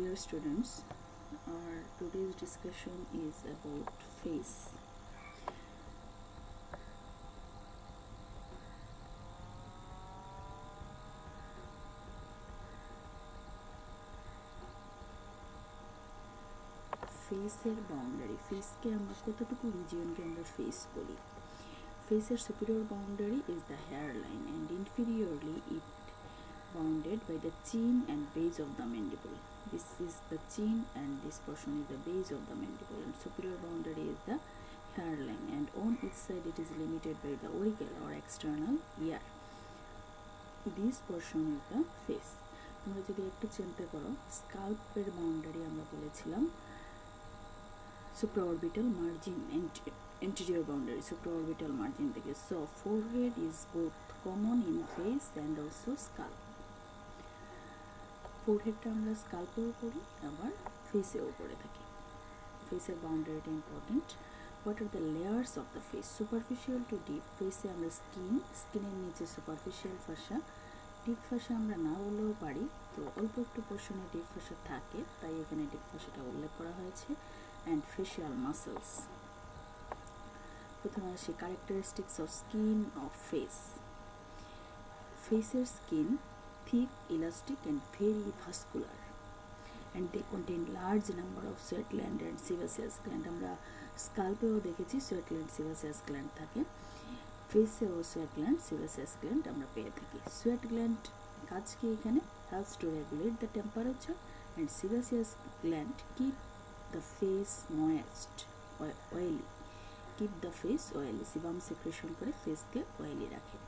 Dear students, our today's discussion is about face. ফেসের boundary, ফেসকে আমরা কতটুকু রিজিয়নকে আমরা ফেস বলি। ফেসের superior boundary is the hairline and inferiorly it bounded by the chin and base of the mandible. This is the chin and this portion is the base of the mandible, and superior boundary is the hairline, and on each side it is limited by the auricle or external ear. This portion is the face. তোমরা যদি একটু চিন্তা করো, স্কাল্পের boundary আমরা বলেছিলাম supraorbital margin and anterior boundary, supraorbital margin থেকে। So forehead is both common in face and also scalp. ফোরহেডটা আমরা স্কাল্পেও করি, আবার ফেসেও করে থাকি। ফেসের বাউন্ডারিটা important. What are the layers of the face? Superficial to deep. ফেসে আমরা স্কিনের নিচে সুপারফিশিয়াল ফাসা, ডিপ ফাসা আমরা না বললেও পারি, তো অল্প একটু পোর্শনে ডিপ ফাসা থাকে, তাই এখানে ডিপ ফাসাটা উল্লেখ করা হয়েছে। And facial muscles. প্রথমে আসি characteristics of skin of face. ফেসের skin thick, elastic and very vascular, and they contain large number of sweat gland and sebaceous gland. আমরা স্কাল্পেও দেখেছি sweat gland, sebaceous gland থাকে, ফেসেও sweat gland, sebaceous gland আমরা পেয়ে থাকি। sweat gland কাজ কি এখানে? helps to regulate the temperature, and sebaceous gland keep the face moist, oily, keep the face oily, sebum secretion করে ফেসকে oily রাখে।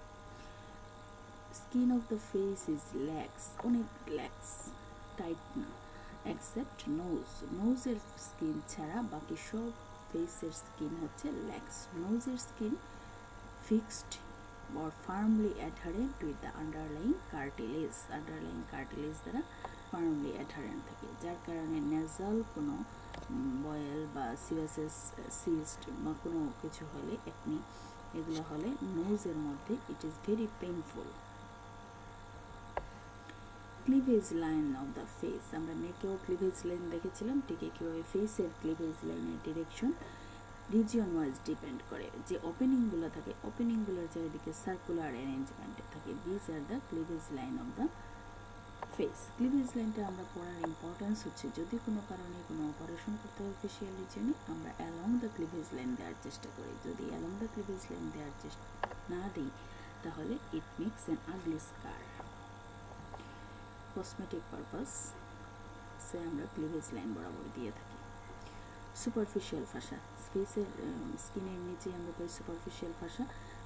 Skin of the face is lax, অনেক lax, tight না, except nose. নোজের skin ছাড়া বাকি সব ফেসের skin হচ্ছে ল্যাক্স। নোজের skin fixed or firmly adherent with the underlying cartilage, underlying cartilage দ্বারা firmly adherent থাকে, যার কারণে nasal কোনো বয়েল বা সিরাসিস সিস্ট বা কোনো কিছু হলে, একনি এগুলো হলে নোজের মধ্যে it is very painful. Cleavage line of the face, আমরা নেকেও ক্লিভেজ লাইন দেখেছিলাম, ঠিক কীভাবে ফেসের ক্লিভেজ লাইনের ডিরেকশন রিজিয়ন ওয়াইজ ডিপেন্ড করে। যে ওপেনিংগুলো থাকে, ওপেনিংগুলোর চারিদিকে সার্কুলার অ্যারেঞ্জমেন্টে থাকে। This are the cleavage line of the face. Cleavage লাইনটা আমরা পড়ার ইম্পর্টেন্স হচ্ছে, যদি কোনো কারণে কোনো অপারেশন করতে হয় ফেশিয়াল রিজিয়নে, আমরা অ্যালং দ্য ক্লিভেজ লাইন দেওয়ার চেষ্টা করি। যদি অ্যালং দ্য ক্লিভেজ লাইন দেওয়ার চেষ্টা না দিই, তাহলে it makes an ugly scar. Cosmetic purpose সে আমরা ক্লিভেজ লাইন বরাবর দিয়ে থাকি। সুপারফিশিয়াল ফাসা, ফেসের স্কিনের নিচে আমরা পাই সুপারফিশিয়াল ফাসা।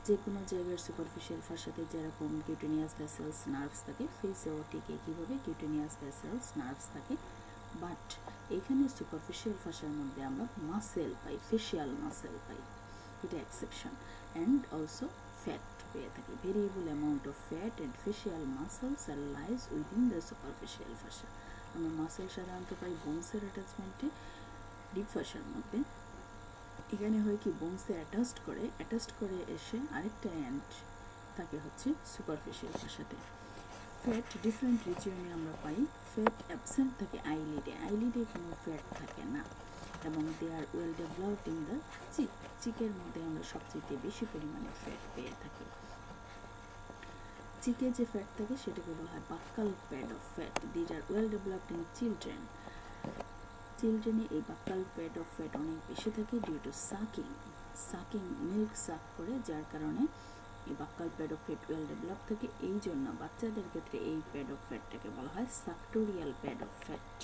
যে কোনো জায়গার সুপারফিশিয়াল ফাসাতে যেরকম কিউটেনিয়াস ভেসেলস, নার্ভস থাকে, ফেসেও ঠিক একইভাবে কিউটেনিয়াস ভেসেলস, নার্ভস থাকে। বাট এখানে সুপারফিশিয়াল ফাসার মধ্যে আমরা মাসেল পাই, ফেশিয়াল মাসেল পাই, এটা এক্সেপশন। অ্যান্ড অলসো ফ্যাট পেয়ে থাকি। Variable amount of fat and facial muscles are lies within the superficial fascia. আমরা মাসেল সাধারণত পাই বোনসের অ্যাটাচমেন্টে, ডিপ ফাসার মধ্যে। এখানে হয় কি, বোনসে অ্যাটাচড করে এসে আরেকটা এন্ড থাকে হচ্ছে সুপারফিশিয়াল ফাসাতে। ফ্যাট ডিফারেন্ট রিজিয়নে আমরা পাই। ফ্যাট অ্যাবসেন্ট থাকে আইলিডে, আইলিডে কোনো ফ্যাট থাকে না, এবং দে আর ওয়েল ডেভেলপড ইন দ্য চিক। চিকের মধ্যে আমরা সবচেয়ে বেশি পরিমাণে ফ্যাট পেয়ে থাকি। চিকে যে ফ্যাট থাকে সেটাকে বলা হয় buccal pad of fat. This are well developed in children. চিলড্রেনে এই বাক্কাল প্যাড অফ ফ্যাট অনেক বেশি থাকে due to sucking milk suck করে, যার কারণে এই buccal pad of fat well develop থাকে। এই জন্য বাচ্চাদের ক্ষেত্রে এই প্যাড অফ ফ্যাটটাকে বলা হয় suctorial pad of fat.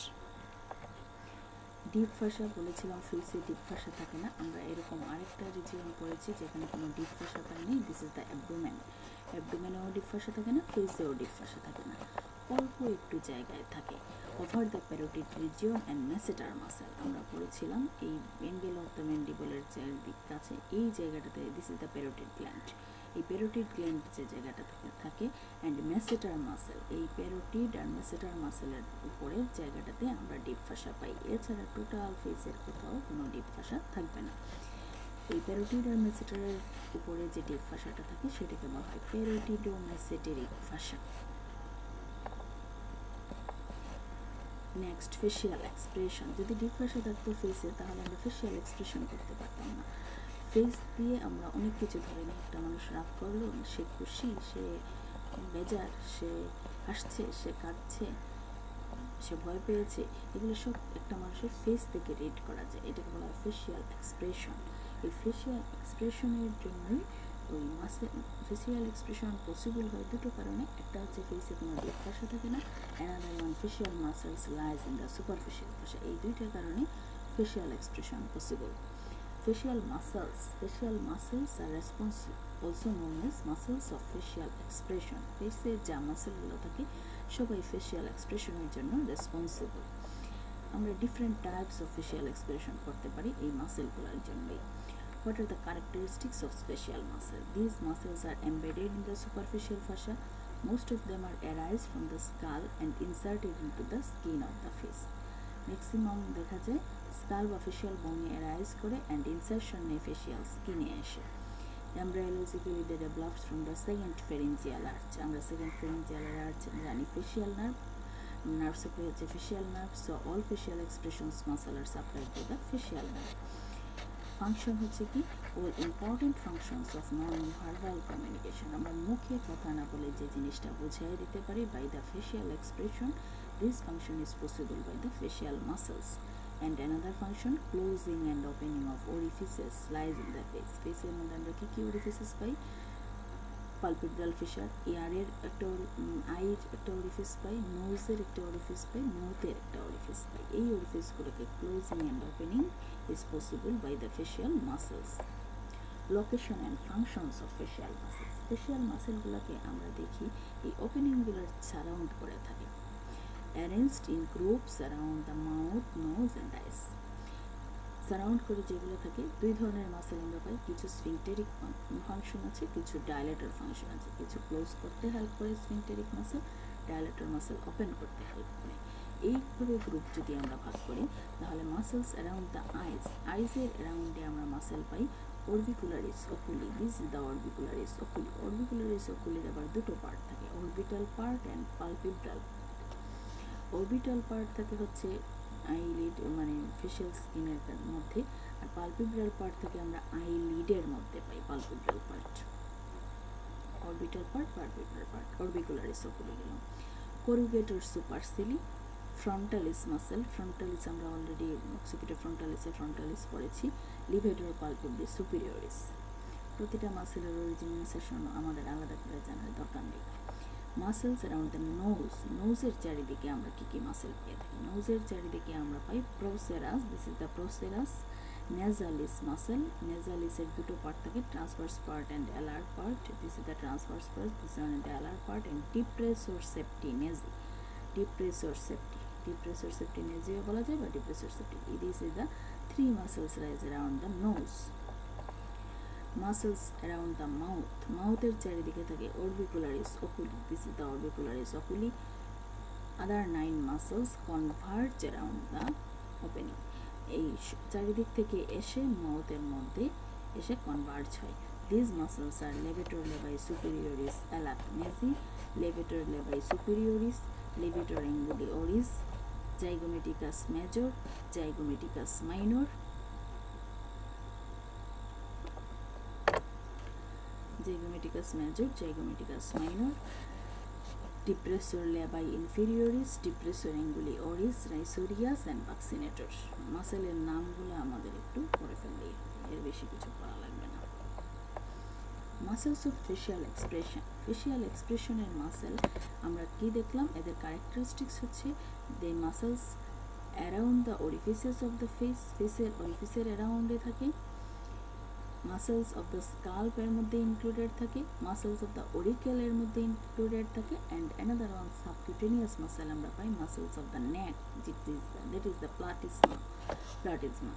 Deep fascia বলেছিলাম, ফেসে ডিপ ফাসা থাকে না। আমরা এরকম আরেকটা রিজিয়ন পড়েছি যেখানে কোনো ডিপ ফাসা পাইনি, দিস ইজ দ্য অ্যাবডোমেন। অ্যাবডোমেনেও ডিপ ফাসা থাকে না, ফেসেও ডিপ ফাসা থাকে না, অল্প একটু জায়গায় থাকে। Over the parotid region and ম্যাসেটার muscle আমরা পড়েছিলাম, এই অ্যাঙ্গেল অফ দ্য ম্যান্ডিবলের চারিদিক কাছে এই জায়গাটাতে, this is the parotid gland. এই প্যারোটিড গ্ল্যান্ড যে জায়গাটা থাকে, অ্যান্ড ম্যাসেটার মাসেল, এই প্যারোটিড আর ম্যাসেটার মাসেলের উপরের জায়গাটাতে আমরা ডিপ ফাসা পাই। এছাড়া টোটাল ফেসের কোথাও কোনো ডিপ ফাসা থাকবে না। এই প্যারোটিড আর ম্যাসেটারের উপরে যে ডিপ ফাসাটা থাকে সেটাকে বলা হয় প্যারোটিডোম্যাসেটেরিক ফাসা। Next facial expression. যদি ডিপ ফাঁসা থাকতো ফেসে তাহলে আমরা ফেসিয়াল এক্সপ্রেশন করতে পারতাম না। ফেস দিয়ে আমরা অনেক কিছু ধরে নিই। একটা মানুষ রাগ করলো, সে খুশি, সে বেজার, সে হাসছে, সে কাঁদছে, সে ভয় পেয়েছে, এগুলো সব একটা মানুষের ফেস থেকে রিড করা যায়। এটাকে বলা হয় ফেসিয়াল এক্সপ্রেশন। এই ফেসিয়াল এক্সপ্রেশনের জন্যই ওই ফেসিয়াল এক্সপ্রেশন পসিবল হয় দুটো কারণে। একটা হচ্ছে ফেসে কোনো ডিপ ফাঁসা থাকে না, another one facial muscles lies in the superficial fascia. এই দুইটার কারণে facial expression possible. Facial muscles are responsible, also known as muscles of facial expression. ফেসে যা মাসেলগুলো থাকে সবাই ফেসিয়াল এক্সপ্রেশনের জন্য রেসপন্সিবল। আমরা different types of facial expression করতে পারি এই মাসেলগুলোর জন্যই। What are the characteristics of facial muscle? These muscles are embedded in the superficial fascia. Most of them are arise from the skull and inserted into the skin of the face. Maximum দেখা যায় skull বা facial বোনে arise করে and insertion নেই facial স্কিনে এসে। Embryologically they developed from the second pharyngeal arch. আমরা second pharyngeal arch জানি ফেসিয়াল নার্ভ সাপ্লাই হচ্ছে facial nerve. So all facial expressions muscle are supply to the facial nerve. Function হচ্ছে কি, ওর important functions of non verbal communication. আমরা মুখে কথা না বলে যে জিনিসটা বুঝিয়ে দিতে পারি by the facial expression, this function is possible by the facial muscles. And another function, closing and opening of orifices lies in the face. ফেসের মধ্যে আমরা কি orifices পাই? পালপেব্রাল ফিশার, ইয়ারের একটা আইয়ের একটা অরিফিস পাই, নোজের একটা অরিফিস পাই, মাউথের একটা অরিফিস পাই। এই অরিফিসগুলোকে closing and opening is possible by the facial muscles. Location and functions of facial muscles. ফেসিয়াল মাসেলগুলোকে আমরা দেখি এই ওপেনিংগুলোর সারাউন্ড করে থাকে, arranged in groups around the mouth, nose and eyes. Surround করে যেগুলো থাকে দুই ধরনের মাসেল আমরা পাই, কিছু স্ফিংটেরিক ফাংশন আছে, কিছু ডায়ালেটর ফাংশন আছে। কিছু ক্লোজ করতে হেল্প করে sphincteric muscle, dilator muscle open করতে হেল্প করে। এইভাবে গ্রুপ যদি আমরা ভাগ করি তাহলে মাসেলস অ্যারাউন্ড দ্য আইজের অ্যারাউন্ডে আমরা মাসেল পাই orbicularis oculi. This is the orbicularis oculi. Orbicularis ওকুলির আবার দুটো পার্ট থাকে, orbital part and palpebral. Orbital part থাকে হচ্ছে আইলিড মানে ফেশিয়াল স্কিনের মধ্যে, আর পালপেব্রাল পার্ট থেকে আমরা আইলিডের মধ্যে পাই palpebral part. Orbital part, palpebral part, orbicularis oculi গেল। Corrugator সুপারসিলি, ফ্রন্টালিস muscle. ফ্রন্টালিস আমরা অলরেডি অক্সিপিটাল ফ্রন্টালিস পড়েছি। Levator palpebral superioris. প্রতিটা মাসেলের অরিজিনাইজেশন আমাদের আলাদা করে জানার দরকার নেই। Muscles around the nose. নোজের চারিদিকে আমরা কী কী মাসেল পেয়ে থাকি? নোজের চারিদিকে আমরা পাই procerus, this is the procerus. Nasalis muscle, নেজালিসের দুটো পার্ট থাকে, transverse part and alar part. This is the transverse part, this is the alar part. And depressor septi nasi, depressor septi নেজিও বলা যায় বা depressor septi. This is the three muscles rise around the nose. Muscles around the mouth. মাউথের চারিদিকে থাকে orbicularis oculi, this is the orbicularis oculi. Other 9 muscles converge around the opening. এই চারিদিক থেকে এসে মাউথের মধ্যে এসে কনভার্জ হয়। This muscles are levator labii superioris alaeque nasi, levator labii superioris, levator anguli oris, zygomaticus major, zygomaticus minor, zygomaticus major, zygomaticus minor, depressor labii inferioris, depressor anguli oris, risorius and buccinator. মাসেলের নামগুলো আমাদের একটু পড়ে ফেললে, এর বেশি কিছু পড়া লাগবে না। Muscles of facial expression. Facial এক্সপ্রেশনের মাসেল আমরা কি দেখলাম? এদের ক্যারেক্টারিস্টিক্স হচ্ছে they muscles around the orifices of the face, ফেসের অরিফিসের অ্যারাউন্ডে থাকে। মাসেলস অফ দ্য স্কাল্প এর মধ্যে ইনক্লুডেড থাকে, মাসেলস অফ দ্য অরিকেল এর মধ্যে ইনক্লুডেড থাকে। And another one subcutaneous muscle আমরা পাই muscles of the neck, that is the platysma.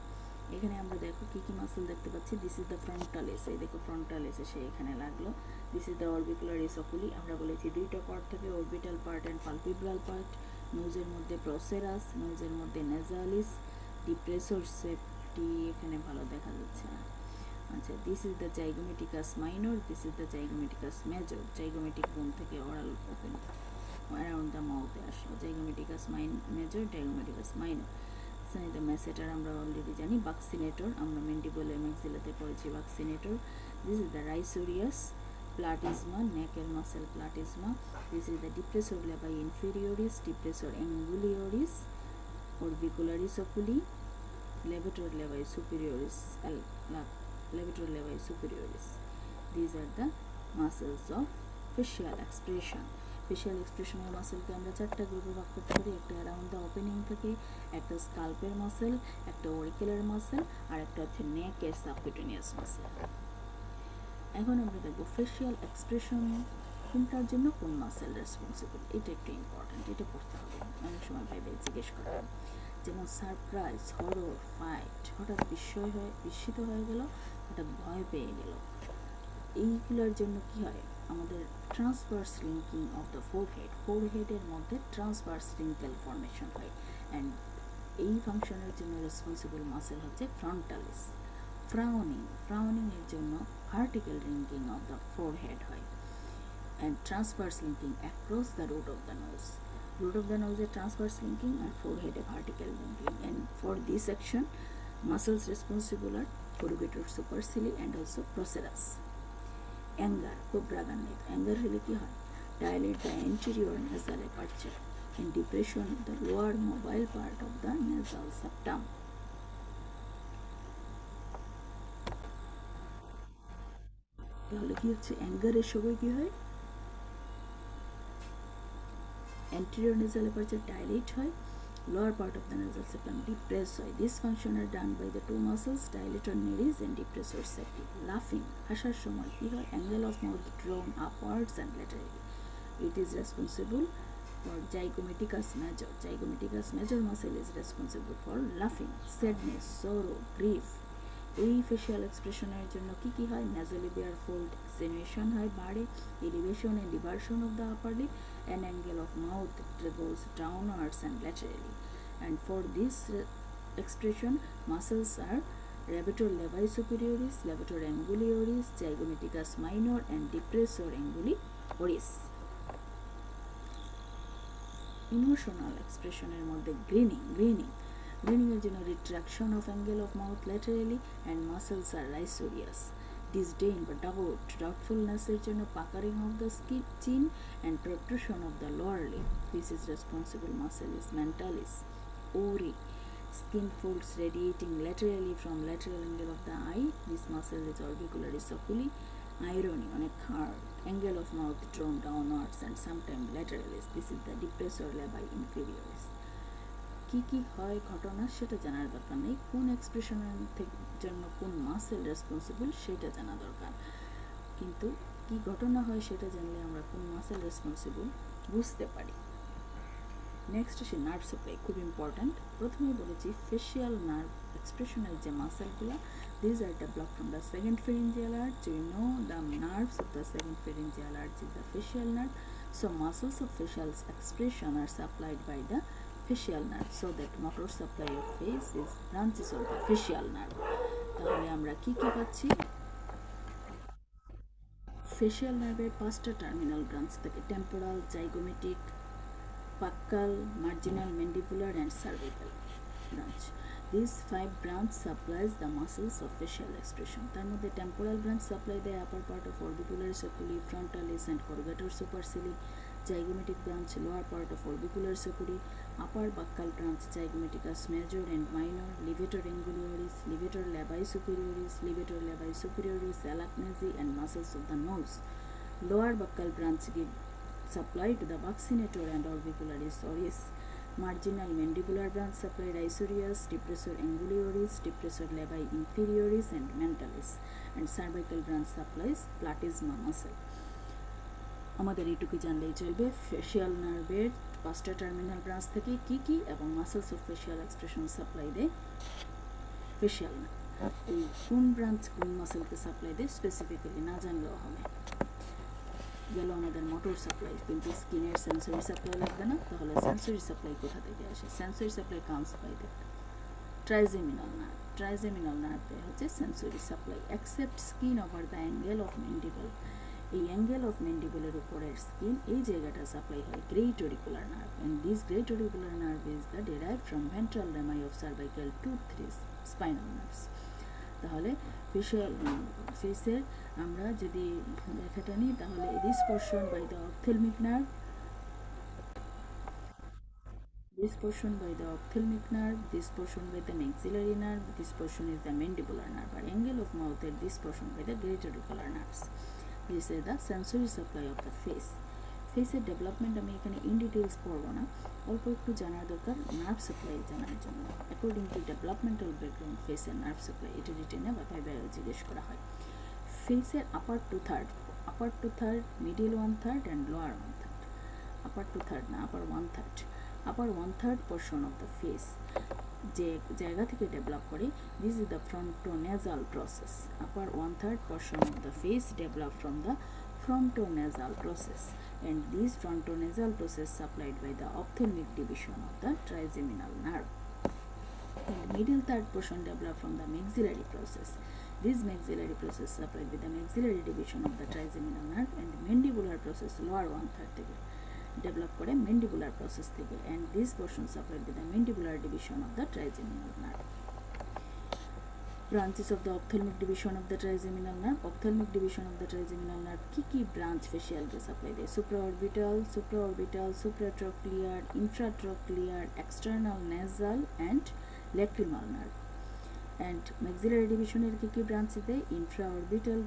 এখানে আমরা দেখো কি কি মাসেল দেখতে পাচ্ছি। দিস ইজ দ্য ফ্রন্টালিস, এই দেখো ফ্রন্টালিস এসে এখানে লাগলো। This is the orbicularis oculi, আমরা বলেছি দুইটা পার্ট থাকে, orbital part and palpebral part. নোজের মধ্যে প্রসেরাস, নোজের মধ্যে নেজালিস, ডিপ্রেসর সেপ্টি এখানে ভালো দেখা যাচ্ছে না। আচ্ছা, this is the zygomaticus minor, this is the zygomaticus major. Zygomatic bone থেকে ওরাল ওপেন অ্যারাউন্ড দ্য মাউথে আসে। Zygomaticus major, zygomaticus minor. The masseter আমরা অলরেডি জানি। বাক্সিনেটর আমরা ম্যান্ডিবল ম্যাক্সিলাতে পড়েছি buccinator. This is the risorius, platysma, নেকের muscle platysma. This is the depressor labii inferioris, depressor anguli oris, orbicularis oculi, levator levi superioris, levator levi superioris. These are the muscles of facial expression. Facial এক্সপ্রেশনের মাসেলকে আমরা চারটা গ্রুপে ভাগ করতে পারি। একটা around the opening থাকে, একটা স্কাল্পের মাসেল, একটা অরিকুলার মাসেল, আর একটা হচ্ছে নেকের সাবকিউটেনিয়াস মাসেল। এখন আমরা দেখব ফেশিয়াল এক্সপ্রেশন কোনটার জন্য কোন মাসেল রেসপন্সিবল। এটা একটু ইম্পর্টেন্ট, এটা পড়তে হবে। অনেক সময় ভাইবে জিজ্ঞেস করেন, যেমন সারপ্রাইজ, হরর, ফাইট, হঠাৎ বিস্মিত হয়ে গেল, হঠাৎ ভয় পেয়ে গেল। এইগুলোর জন্য কি হয়, আমাদের ট্রান্সভার্স লিঙ্কিং অফ দ্য ফোরহেডের মধ্যে ট্রান্সভার্স রিঙ্কেল ফর্মেশন হয়। অ্যান্ড এই ফাংশনের জন্য রেসপন্সিবল মাসেল হচ্ছে ফ্রন্টালিস। ফ্রাউনিংয়ের জন্য vertical wrinkling of the forehead হয়। And transverse wrinkling across the root of the nose. Root of the nose is transverse linking and forehead a vertical linking. And for this action, muscles responsible are corrugator supercilii and also procerus. Anger, খুব রাগান্বিত। Anger হলে কি হয়, dilate the anterior nasal aperture and depression of the lower mobile part of the nasal septum. তাহলে কি হচ্ছে, অ্যাঙ্গারের সময় কি হয়, anterior nasal aperture dilate হয়, lower part of the nasal septum depress হয়. This function are done by the two muscles, dilator nares and depressor septi. Laughing, হাসার সময় কি হয়, angle of mouth drawn upwards and laterally. It is responsible for zygomaticus major. Zygomaticus major muscle is responsible for laughing. Sadness, sorrow, grief. এই facial এক্সপ্রেশনের জন্য কি কি হয়, nasolabial fold extenuation হয়, বাড়ে, elevation and eversion of the upper lip, an angle of mouth goes downwards and laterally. And for this expression, muscles are levator levi superioris, levator angulioris, zygomaticus minor and depressor angulioris. Emotional এক্সপ্রেশনের মধ্যে greening এর জন্য retraction of angle of mouth laterally and muscles are risorius. Disdain বা doubtfulness এর জন্য puckering of the chin and protrusion of the lower lip. This is responsible muscle is mentalis. Ori, skin folds radiating laterally from lateral angle of the eye. This muscle is orbicularis oculi. Irony, অনেক hard, angle of mouth drawn downwards and sometimes lateralis. This is the depressor levi inferioris. কি কি হয় ঘটনা সেটা জানার দরকার নেই, কোন এক্সপ্রেশনের জন্য কোন মাসেল রেসপন্সিবল সেটা জানা দরকার। কিন্তু কি ঘটনা হয় সেটা জানলে আমরা কোন মাসেল রেসপন্সিবল বুঝতে পারি। নেক্সট আসে নার্ভ সাপ্লাই, খুব ইম্পর্ট্যান্ট। প্রথমেই বলেছি ফেশিয়াল নার্ভ এক্সপ্রেশনের যে মাসেলগুলো, these are developed from the second pharyngeal arch. We know the nerves of the second pharyngeal arch is the facial nerve. So muscles of facial expression are supplied by the facial nerve, so that motor supply of face is branches of the facial nerve. তাহলে আমরা কি কি পাচ্ছি, facial নার্ভের 5টা terminal branch থাকে, temporal, zygomatic, buccal, marginal, mandibular and cervical branch. These 5 branch supplies the muscles of facial expression. তার মধ্যে টেম্পোরাল ব্রাঞ্চ সাপ্লাই দেয় upper part of orbicularis oculi, frontalis and corrugator supercilii. Zygomatic branch lower part of orbicularis oculi. Upper buccal branch zygomaticus major and minor, levator angulioris, levator levi superioris, alacnazi and muscles of the nose. Lower buccal branch give supply to the buccinator and orbicularis oris. Marginal mandibular branch supply risorius, depressor angulioris, depressor levi inferioris and mentalis, and cervical branch supplies platysma muscle. আমাদের এইটুকু জানলেই চলবে facial নার্ভের 5টা terminal branch থেকে কি কি এবং muscles of facial expression supply দেয় ফেশিয়াল নার্ভ। এই কোন ব্রাঞ্চ কোন মাসেলকে সাপ্লাই দেয় স্পেসিফিক্যালি না জানলেও হবে। গেল আমাদের মোটর সাপ্লাই, কিন্তু স্কিনের সেন্সরি সাপ্লাই লাগবে না। তাহলে সেন্সরি সাপ্লাই কোথা থেকে আসে, sensory supply comes by the trigeminal nerve. Trigeminal নার্ভে হচ্ছে sensory supply, except skin over the angle of mandible এই অ্যাঙ্গেল অফ ম্যান্ডিবলের উপরের স্কিন এই জায়গাটা সাপ্লাই হয় great auricular nerve, and this great auricular nerve is the derive from ventral rami of cervical two 3 spinal nerves. তাহলে ফেসের আমরা যদি লেখাটা নিই তাহলে this portion by the ophthalmic nerve, this portion by the ophthalmic nerve, this portion by the maxillary nerve, this portion is the mandibular nerve, or angle of mouth at this portion by the great auricular nerves. This is the sensory supply of the face. ফেসের development আমি এখানে in details পড়বো না, অল্প একটু জানার দরকার nerve supply জানার জন্য। অ্যাকর্ডিং টু ডেভেলপমেন্টাল ব্যাকগ্রাউন্ড ফেসের নার্ভ সাপ্লাই এটা রিটেনে বা ভাইবারে জিজ্ঞেস করা হয়। ফেসের upper two third, middle 1/3 and lower 1/3। Upper two third না, upper 1/3। Upper 1/3 portion of the face যে জায়গা থেকে ডেভেলপ করে, this is the frontonasal process. Upper 1/3 portion of the face develop from the frontonasal process, and this frontonasal process supplied by the ophthalmic division of the trigeminal nerve, and middle third portion developed from the maxillary process. This maxillary process supplied by the maxillary division of the trigeminal nerve, and mandibular process lower 1/3 থেকে develop করে mandibular process থেকে, and this portion supplied by the mandibular division of the trigeminal nerve. Branches of the ophthalmic division of the trigeminal nerve. Ophthalmic division of the trigeminal nerve কি branch facial কে supply দেয়? supraorbital, supratrochlear, infratrochlear, external nasal and lacrimal nerve. And maxillary division এর কি branch দেয়? infraorbital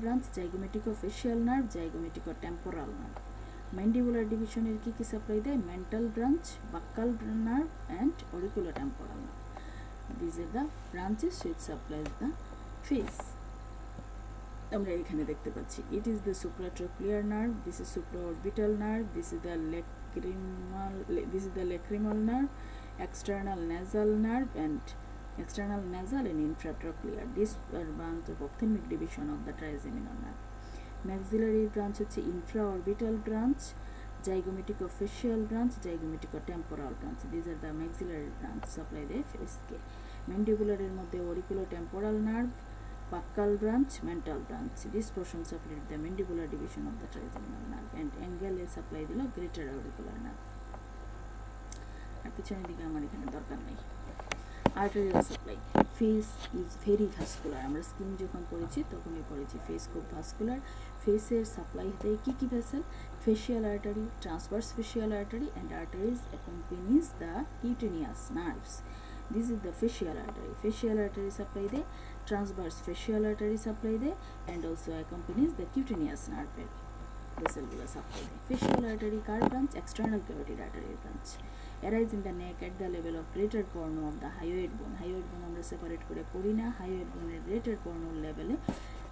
branch, zygomaticofacial nerve, zygomaticotemporal nerve. Mandibular division এর কি supply দেয়? mental branch, buccal nerve and auriculotemporal nerve. These are the branches which supplies the face. আমরা এখানে দেখতে পাচ্ছি it is the supratrochlear nerve, this is supraorbital nerve, this is the lacrimal nerve, external nasal nerve and external nasal and infratrochlear. These are branch of ophthalmic division of the trigeminal nerve. Maxillary branch হচ্ছে infraorbital branch, zygomaticofacial branch, zygomaticotemporal branch. These are the maxillary branch supply the face ke. Mandibular এর মধ্যে auriculotemporal nerve, buccal branch, mental branch. This portion supplied the mandibular division of the trigeminal nerve, and angle A supply দিল greater auricular nerve. আর পিছনের দিকে আমার এখানে দরকার নেই। Arterial supply. Face is very vascular. আমরা স্কিন যখন পড়েছি তখনই পড়েছি ফেস খুব ভাস্কুলার। ফেসের সাপ্লাই দেয় কি vessel? facial artery, transverse facial artery, and arteries accompanies the cutaneous nerves. This is the facial artery. Facial artery supply দেয়, transverse facial artery supply দেয়, and also accompanies the cutaneous nerve vessel গুলো supply দেয়। facial artery car branch? external carotid artery branch. arise in the neck at the level of greater cornu of the hyoid bone. hyoid bone আমরা separate করে পড়ি না, hyoid bone এর greater cornu লেভেলে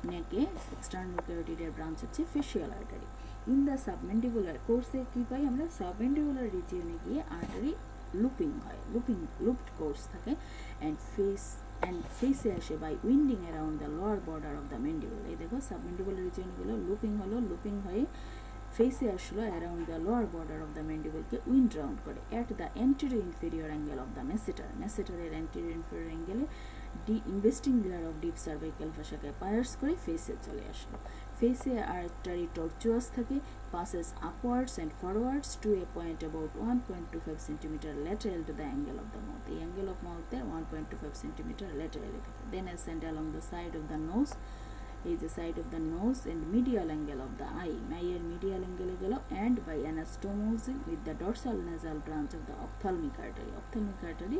নেকে external carotid এর branch হচ্ছে facial artery. in the submandibular কোর্সে কি পাই আমরা? submandibular regione গিয়ে artery looping হয়, looped course থাকে, and face এ আসে by winding around the lower border of the mandible. এই দেখো submandibular region গুলো looping হয়ে face আসলো around the lower border of the mandible K wind round করে at the anterior inferior angle of the masseter. masseter এর anterior inferior angle A investing layer of deep cervical fascia K pierce করে face এ চলে আসলো। face এ artery tortuous থাকে, passes upwards and forwards to a point about 1.25 cm lateral to the angle of the mouth. এই angle of mouth A 1.25 cm laterally থাকে। then ascend along the side of the nose, is the side of the nose and medial angle of the eye. এর medial angle গেল, and by anastomosis with the dorsal nasal branch of the ophthalmic artery. ophthalmic artery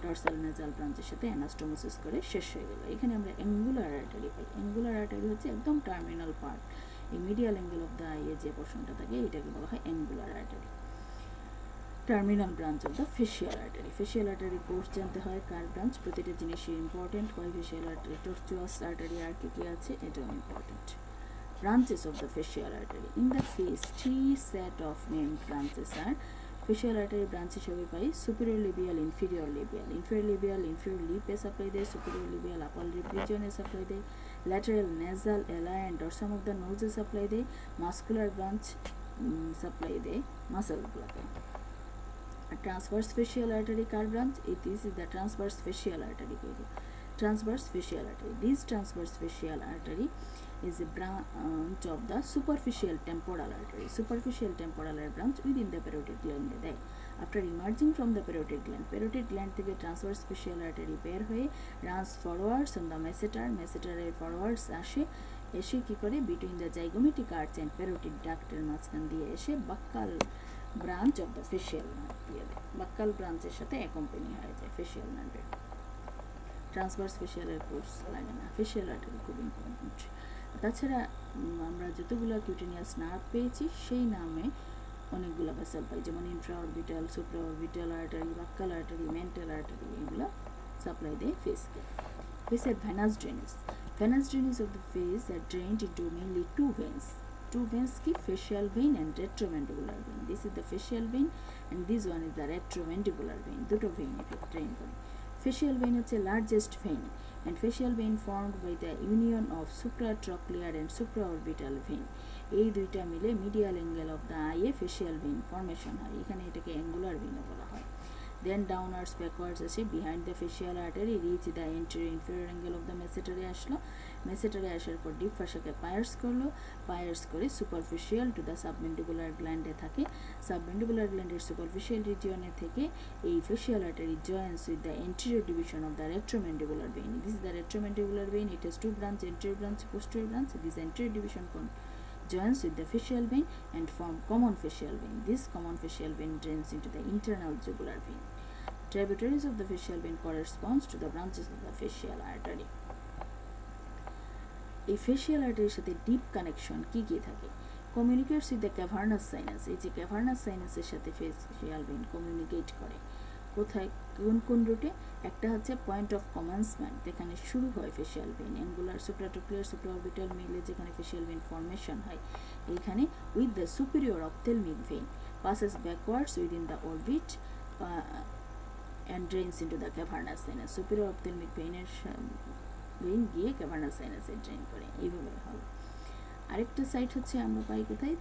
dorsal nasal branch এর সাথে anastomosis করে শেষ হয়ে গেল। এখানে আমরা angular artery পাই। angular artery হচ্ছে একদম টার্মিনাল পার্ট। এই medial angle of the eye এর যে পোর্শনটা থাকে এটাকে বলা হয় angular artery. Terminal branch of the facial artery. Facial artery course জানতে হয় কার ব্রাঞ্চ, প্রতিটা জিনিসই ইম্পর্টেন্ট। কয় ফেসিয়াল আর্টারি, টর্চুয়াস আর্টারি আর কি আছে এটাও important. Branches of the facial artery. In the face 3 set of name branches আর ফেসিয়াল আর্টারি ব্রাঞ্চ হিসেবে পাই superior labial, inferior labial. Inferior লিপে সাপ্লাই দেয়, সুপিরিয়র লিবিয়াল আপার লিপ রিজনে সাপ্লাই দেয়, lateral nasal, ala and dorsum of the নোজে supply দেয়, muscular branch supply দেয় মাসেলগুলোকে। transverse facial artery car branch? it is the transverse facial artery. transverse facial artery. This transverse facial artery is a branch of the superficial temporal artery. Superficial temporal artery branch within the parotid gland দেয়। After emerging from the parotid gland থেকে transverse facial artery বের হয়ে runs forwards on the masseter, masseter forwards এসে কি করে between the zygomatic arch and parotid duct এর মাঝখান দিয়ে এসে buccal branch of the facial nerve দিয়ে দেয়। buccal branch এর সাথে accompany হয়ে যায় facial nerve। ট্রান্সভার্স ফেশিয়ালের কোর্স লাগে না, ফেশিয়াল আর্টারি খুব ইম্পর্টেন্ট। তাছাড়া আমরা যতগুলো কিউটেনিয়াস নার্ভ পেয়েছি সেই নামে অনেকগুলো ভেসেল পাই, যেমন intraorbital, supraorbital artery, buccal artery, mental artery, এগুলো সাপ্লাই দেয় ফেসকে। ফেসের venous drainage. Venous drainage of the face are drained into mainly two veins কি facial vein and retromandibular vein. This is the facial vein and this one is the retromandibular vein. দুটো vein effect drain করে। Facial vein হচ্ছে largest vein and facial vein formed by the union of supratrochlear and supraorbital vein. এই দুইটা মিলে medial angle of the eye facial vein formation হয়, এখানে এটাকে angular vein বলা হয়। Then downwards backwards আসে behind the facial artery reach the anterior inferior angle of the masseter আসলো, masseter আসার পর ডিপ ফাসাকে পায়ার্স করলো, পায়ার্স করে superficial to the submandibular gland এ থাকে, submandibular gland এর superficial region এ থেকে এই facial artery joins with the anterior division of the retromandibular vein. This is the retromandibular vein. It has two branch, anterior branch, posterior branch. This anterior division joins with the facial vein and form common facial vein. This common facial vein drains into the internal jugular vein. Tributaries of the facial vein corresponds to the branches of the facial artery. এই facial artery সাথে deep connection কি থাকে? Communicates with the cavernous sinus. এই যে cavernous sinus এর সাথে facial vein communicate করে। কোথায় কোন রুটে? একটা হচ্ছে পয়েন্ট অফ কমেন্সমেন্ট, যেখানে শুরু হয় facial vein, angular supratrochlear supraorbital মিলে যেখানে ফেশিয়াল ভেইন ফর্মেশন হয়, এইখানে with the superior ophthalmic vein passes backwards within the orbit and drains into the cavernous sinus. Superior ophthalmic vein গিয়ে cavernous sinus এ drain করে, এইভাবে হবে। আরেকটা সাইট হচ্ছে আমরা পাই কোথায়?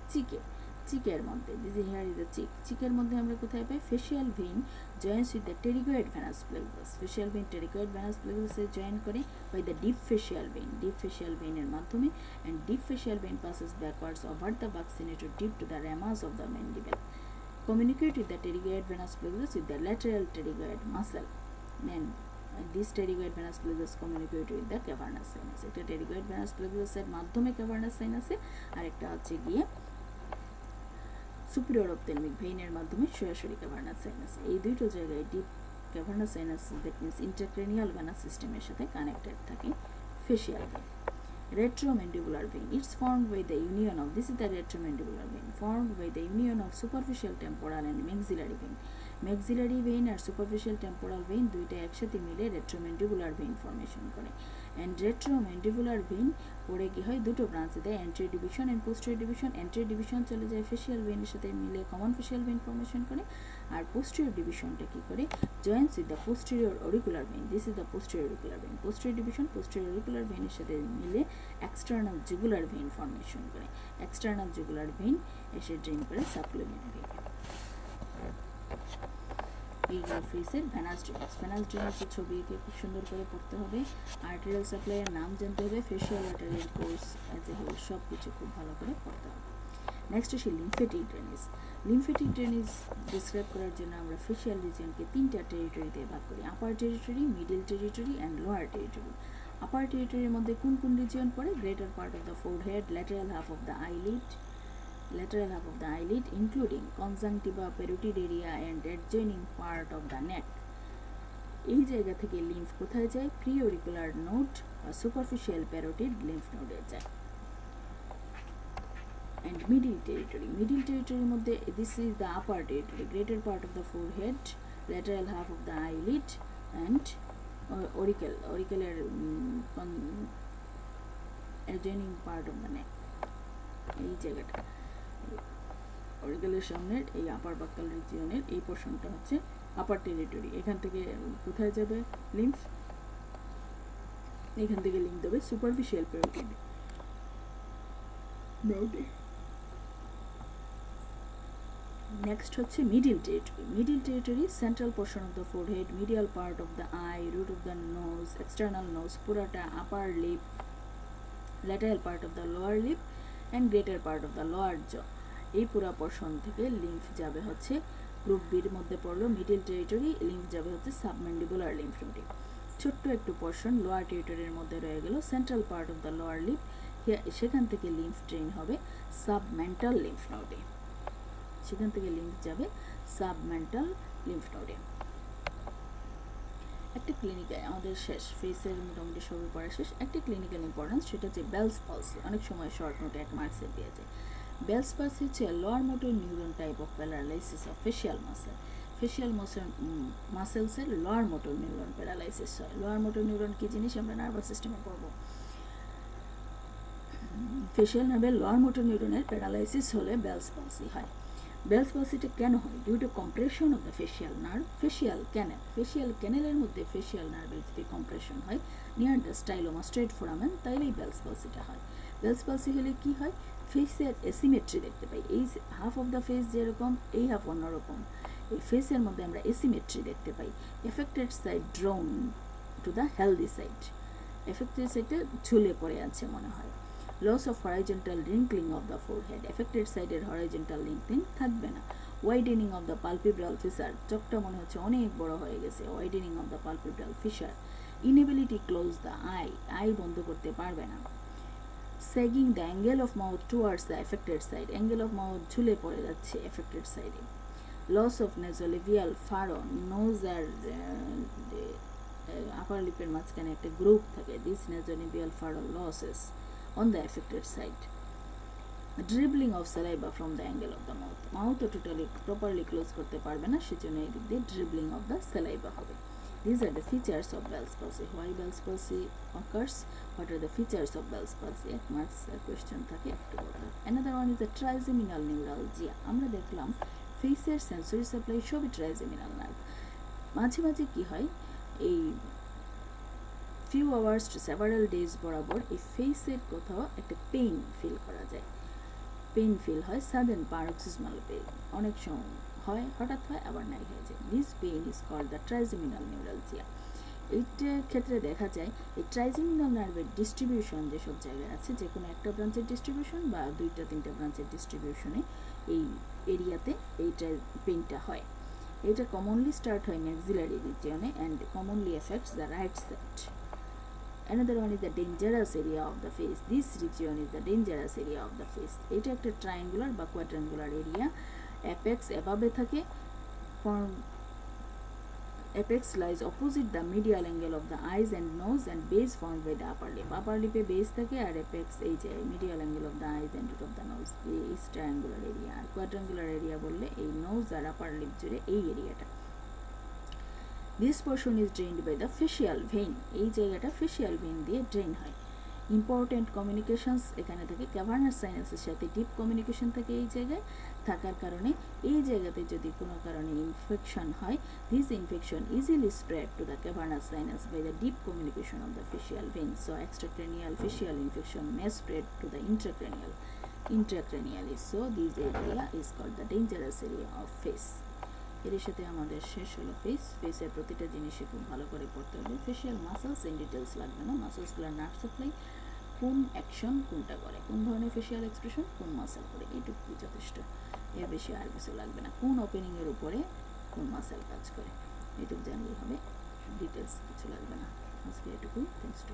চিকের মধ্যে। দিস হিয়ার ইজ দ্য চিকের মধ্যে আমরা কোথায় পাই? Facial vein joins with the pterygoid venous plexus. Facial vein pterygoid venous প্লেক্সাসে জয়েন করে বাই দ্য ডিপ ফেশিয়াল ভেইনের মাধ্যমে, and deep facial vein passes backwards over the buccinator deep to the ramus of the mandible. Communicate with the pterygoid venous plexus with the lateral pterygoid muscle. Then this pterygoid venous plexus communicate with the cavernous sinus. একটা pterygoid venous plexus এর মাধ্যমে cavernous sinus এ, আরেকটা হচ্ছে গিয়ে superior ophthalmic ভেইনের মাধ্যমে সরাসরি cavernous sinus। এই দুটো জায়গায় deep cavernous sinus, that means intracranial venous সিস্টেমের সাথে কানেক্টেড থাকে facial vein. Retromandibular vein. It's formed by the union of, this is the retromandibular vein, formed by the union of superficial temporal and maxillary vein. Maxillary vein R superficial temporal vein দুইটা একসাথে মিলে retromandibular vein formation করে। and retromandibular vein পরে কি হয়? দুটো ব্রাঞ্চে দেয়, anterior division and posterior division. anterior division চলে যায় facial vein এর সাথে মিলে common facial vein ফর্মেশন করে, আর posterior divisionটা কি করে? joins with the posterior auricular vein. This is the posterior auricular vein. posterior division posterior auricular vein এর সাথে মিলে external jugular vein ফর্মেশন করে। external jugular vein এসে ড্রেন করে সাপ্লিমেন্ট ভেইন। এই ফেসের ভেনাস ড্রেনেজের ছবি এঁকে খুব সুন্দর করে পড়তে হবে, আর্টেরিয়াল সাপ্লাইয়ের নাম জানতে হবে, ফেশিয়াল আর্টারির কোর্স অ্যাজ এ হোল সব কিছু খুব ভালো করে পড়তে হবে। নেক্সট আসি lymphatic drainage. Lymphatic drainage describe করার জন্য আমরা ফেশিয়াল রিজিয়নকে তিনটা টেরিটরিতে ভাগ করি, upper territory, middle territory and lower territory. Upper টেরিটরির মধ্যে কোন রিজিয়ন পড়ে? Greater part of the forehead, lateral half of the eyelid including conjunctiva, parotid area and adjoining part of the neck. এই জায়গা থেকে লিম্ফ কোথায় যায়? প্রি অরিকুলার নোড বা সুপারফিশিয়াল প্যারোটিড লিম্ফ নোডে যায়। and middle territory মধ্যে this is the upper territory, greater part of the forehead, lateral half of the eyelid and auricular adjoining part of the neck. এই জায়গাটা auricular সামনের এই আপার বাক্কাল রিজিয়নের এই পোর্শনটা হচ্ছে আপার টেরিটরি। এখান থেকে কোথায় যাবে লিম্ফ? এখান থেকে লিম্ফ দেবে সুপারফিশিয়াল প্যারোটিড নোডে। নেক্সট হচ্ছে middle territory, central portion of the forehead, medial part of the eye, root of the nose, external nose, পুরাটা upper lip, lateral part of the lower lip and greater part of the lower jaw. এই পুরো portion থেকে lymph যাবে হচ্ছে group বির মধ্যে পড়লো middle territory, lymph যাবে হচ্ছে সাবম্যান্ডিবুলার লিম্ফ নোডে। ছোট্ট একটু পোর্শন লোয়ার টেরিটরির মধ্যে রয়ে গেল central part of the lower lip, সেখান থেকে লিম্ফ ট্রেন হবে সাবমেন্টাল লিম্ফ নোডে, সেখান থেকে লিম্ফ যাবে সাবমেন্টাল লিম্ফ নোডে। একটা ক্লিনিক্যাল আমাদের শেষ, ফেসের মোটামুটি সবই পড়া শেষ। একটা ক্লিনিক্যাল ইম্পর্টেন্স, সেটা হচ্ছে বেলস পালসি। অনেক সময় শর্ট নোটে 1 মার্কসের দিয়ে যায়। বেলস পালসি হচ্ছে lower motor neuron type of paralysis of facial muscle. Facial মাসেলসের লোয়ার মোটর নিউরন প্যারালাইসিস হয়। লোয়ার মোটর নিউরন কি জিনিস আমরা নার্ভাস সিস্টেমে পড়বো। ফেশিয়াল নার্ভের লোয়ার মোটর নিউরনের প্যারালাইসিস হলে বেলস পালসি হয়। বেলস পালসিটা কেন হয়? Due to compression of the facial nerve, facial canal. Facial ক্যানেলের মধ্যে ফেশিয়াল নার্ভের যদি কম্প্রেশন হয় near the stylomastoid foramen, তাইলেই বেলস পালসিটা হয়। বেলস পালসি হলে কি হয়? ফেসের এসিমেট্রি দেখতে পাই। এই হাফ অফ দ্য ফেস যেরকম, এই হাফ অন্যরকম। এই ফেসের মধ্যে আমরা এসিমেট্রি দেখতে পাই। Affected side drawn to the healthy side, affected সাইডে ঝুলে পড়ে আছে মনে হয়। Loss of horizontal wrinkling of the forehead, affected সাইডের হরাইজন্টাল রিঙ্কলিং থাকবে না। Widening of the palpebral fissure, চোখটা মনে হচ্ছে অনেক বড় হয়ে গেছে। Widening of the palpebral fissure. Inability close the eye, eye বন্ধ করতে পারবে না। Sagging the angle of mouth towards the affected side, angle of mouth ঝুলে পড়ে যাচ্ছে এফেক্টেড সাইডে। Loss of nasolabial furrow, nose আর আপার লিপের মাঝখানে একটা গ্রুপ থাকে। This nasolabial furrow loses on the affected side. Dribbling of saliva from the angle of the mouth, mouth totally properly close করতে পারবে না, সেজন্য এই দিক দিয়ে dribbling of the saliva হবে। These are the features of Bell's palsy. Why Bell's palsy occurs? What are the features of Bell's palsy? 1 marks question থাকে একটু বলতে। Another one is the trigeminal neuralgia. আমরা দেখলাম ফেসের সেন্সরি সাপ্লাই সবই trigeminal nerve. মাঝে মাঝে কি হয়, এই few hours to several days বরাবর এই ফেসের কোথাও একটা পেইন ফিল করা যায়। পেইন ফিল হয়, সাডেন paroxysmal পেইন, অনেক সময় হয়, হঠাৎ হয়, আবার নাই হয়ে যায়। This pain is called the trigeminal neuralgia. এইটার ক্ষেত্রে দেখা যায় এই ট্রাইজেমিনাল নার্ভের ডিস্ট্রিবিউশন যেসব জায়গায় আছে, যে কোনো একটা ব্রাঞ্চের ডিস্ট্রিবিউশন বা 2-3 ব্রাঞ্চের ডিস্ট্রিবিউশনে এই এরিয়াতে এই পেইনটা হয়। এটা কমনলি স্টার্ট হয় ম্যাক্সিলারি রিজিয়নে and commonly affects the right side. Another one is the dangerous area of the face. This region is the dangerous area of the face. এটা একটা triangular বা quadrangular area. Apex above থাকে, form apex lies opposite the medial angle of the eyes and nose and base formed by the upper lip. Upper lip A base থাকে আর apex এই যে medial angle of the eyes and root of the nose, এই triangular area। আর quadrangular area বললে এই nose আর upper lip জুড়ে এই এরিয়াটা। This portion is drained by the facial vein. এই জায়গাটা facial vein দিয়ে ড্রেন হয়। ইম্পর্টেন্ট কমিউনিকেশনস এখানে থাকে, ক্যাভার্নাস সাইনাসের সাথে ডিপ কমিউনিকেশন থাকে এই জায়গায় থাকার কারণে এই জায়গাতে যদি কোনো কারণে ইনফেকশন হয়, this infection easily spread to the cavernous sinus by the deep communication of the facial vein. So extracranial facial infection may spread to the intracranially. So this area is called the dangerous area of face. এর সাথে আমাদের শেষ হলো ফেসের প্রতিটা জিনিসই খুব ভালো করে পড়তে হবে। ফেশিয়াল মাসেলস ইন ডিটেলস লাগবে না, মাসেলসগুলোর নার্ভ সাপ্লাই, কোন অ্যাকশন কোনটা করে, কোন ধরনের ফেশিয়াল এক্সপ্রেশন কোন মাসেল করে, এইটুকুই যথেষ্ট। এর বেশি আর কিছু লাগবে না। কোন ওপেনিংয়ের উপরে কোন মাসেল কাজ করে, এটুকু জানলেই হবে, ডিটেলস কিছু লাগবে না। আজকে এটুকুই। Thanks to.